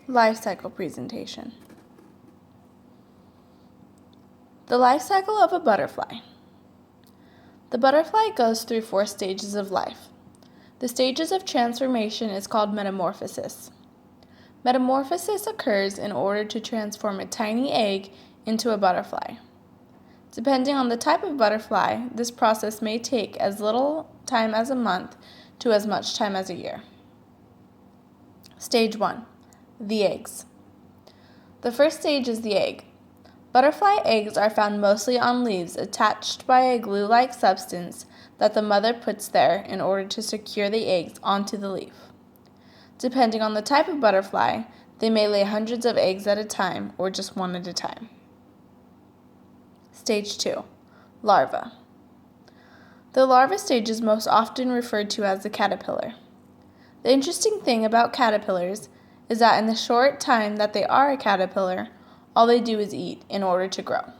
Life cycle presentation. The life cycle of a butterfly. The butterfly goes through 4 stages of life. The stages of transformation is called metamorphosis. Metamorphosis occurs in order to transform a tiny egg into a butterfly. Depending on the type of butterfly, this process may take as little time as a month to as much time as a year. Stage 1. The eggs. The first stage is the egg. Butterfly eggs are found mostly on leaves attached by a glue-like substance that the mother puts there in order to secure the eggs onto the leaf. Depending on the type of butterfly, they may lay hundreds of eggs at a time or just one at a time. Stage 2. Larva. The larva stage is most often referred to as the caterpillar. The interesting thing about caterpillars is that in the short time that they are a caterpillar, all they do is eat in order to grow.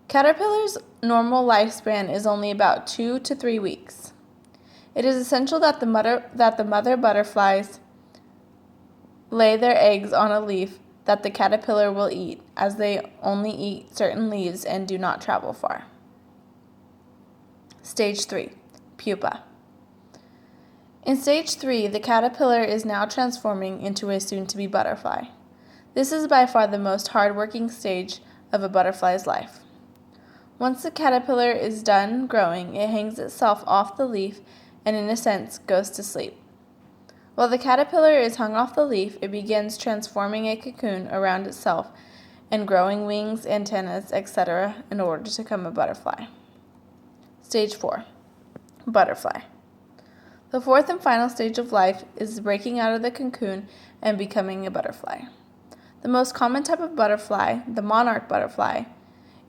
Caterpillars' normal lifespan is only about 2 to 3 weeks. It is essential that the mother butterflies lay their eggs on a leaf that the caterpillar will eat, as they only eat certain leaves and do not travel far. Stage 3. Pupa. In stage 3, the caterpillar is now transforming into a soon-to-be butterfly. This is by far the most hard-working stage of a butterfly's life. Once the caterpillar is done growing, it hangs itself off the leaf and, in a sense, goes to sleep. While the caterpillar is hung off the leaf, it begins transforming a cocoon around itself and growing wings, antennas, etc. in order to become a butterfly. Stage 4. Butterfly. The fourth and final stage of life is breaking out of the cocoon and becoming a butterfly. The most common type of butterfly, the monarch butterfly,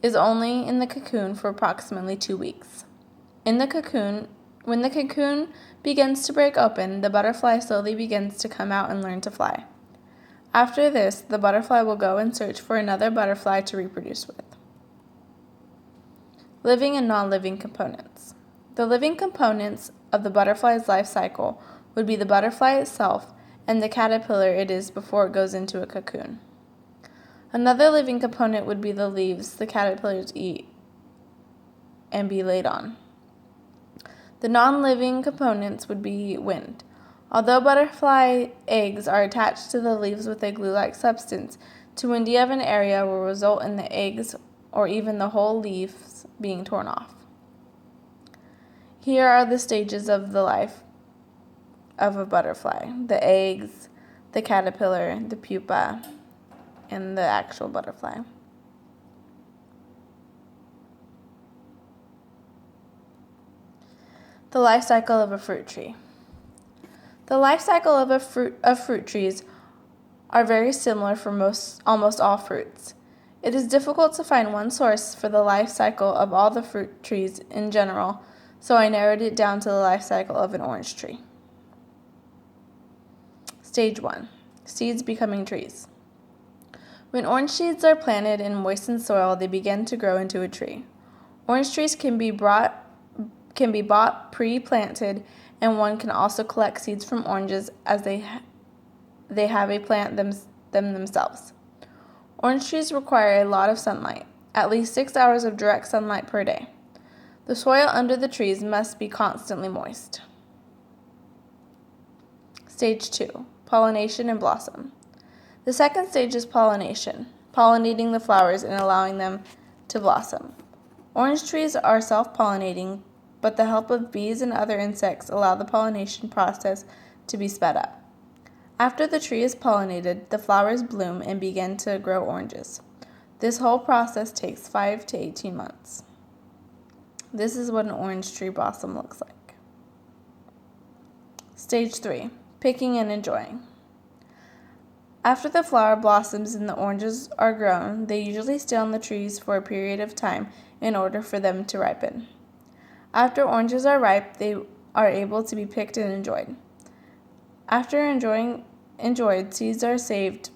is only in the cocoon for approximately 2 weeks. When the cocoon begins to break open, the butterfly slowly begins to come out and learn to fly. After this, the butterfly will go and search for another butterfly to reproduce with. Living and non-living components. The living components of the butterfly's life cycle would be the butterfly itself and the caterpillar it is before it goes into a cocoon. Another living component would be the leaves the caterpillars eat and be laid on. The non-living components would be wind. Although butterfly eggs are attached to the leaves with a glue-like substance, too windy of an area will result in the eggs or even the whole leaves being torn off. Here are the stages of the life of a butterfly: the eggs, the caterpillar, the pupa, and the actual butterfly. The life cycle of a fruit tree. The life cycle of fruit trees are very similar for almost all fruits. It is difficult to find one source for the life cycle of all the fruit trees in general, so I narrowed it down to the life cycle of an orange tree. Stage 1. Seeds becoming trees. When orange seeds are planted in moistened soil, they begin to grow into a tree. Orange trees can be bought pre-planted, and one can also collect seeds from oranges as they have a plant themselves. Orange trees require a lot of sunlight, at least 6 hours of direct sunlight per day. The soil under the trees must be constantly moist. Stage 2. Pollination and blossom. The second stage is pollination, pollinating the flowers and allowing them to blossom. Orange trees are self-pollinating, but the help of bees and other insects allow the pollination process to be sped up. After the tree is pollinated, the flowers bloom and begin to grow oranges. This whole process takes 5 to 18 months. This is what an orange tree blossom looks like. Stage 3. Picking and enjoying. After the flower blossoms and the oranges are grown, they usually stay on the trees for a period of time in order for them to ripen. After oranges are ripe, they are able to be picked and enjoyed. After enjoyed, seeds are saved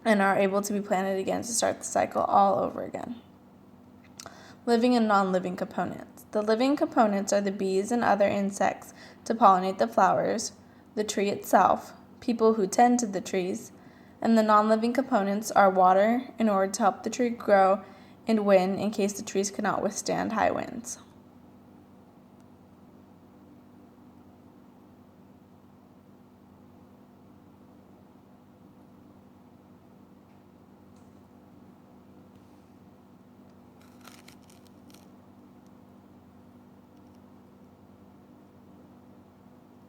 and are able to be planted again to start the cycle all over again. Living and non-living components. The living components are the bees and other insects to pollinate the flowers, the tree itself, people who tend to the trees, and the non-living components are water in order to help the tree grow, and wind in case the trees cannot withstand high winds.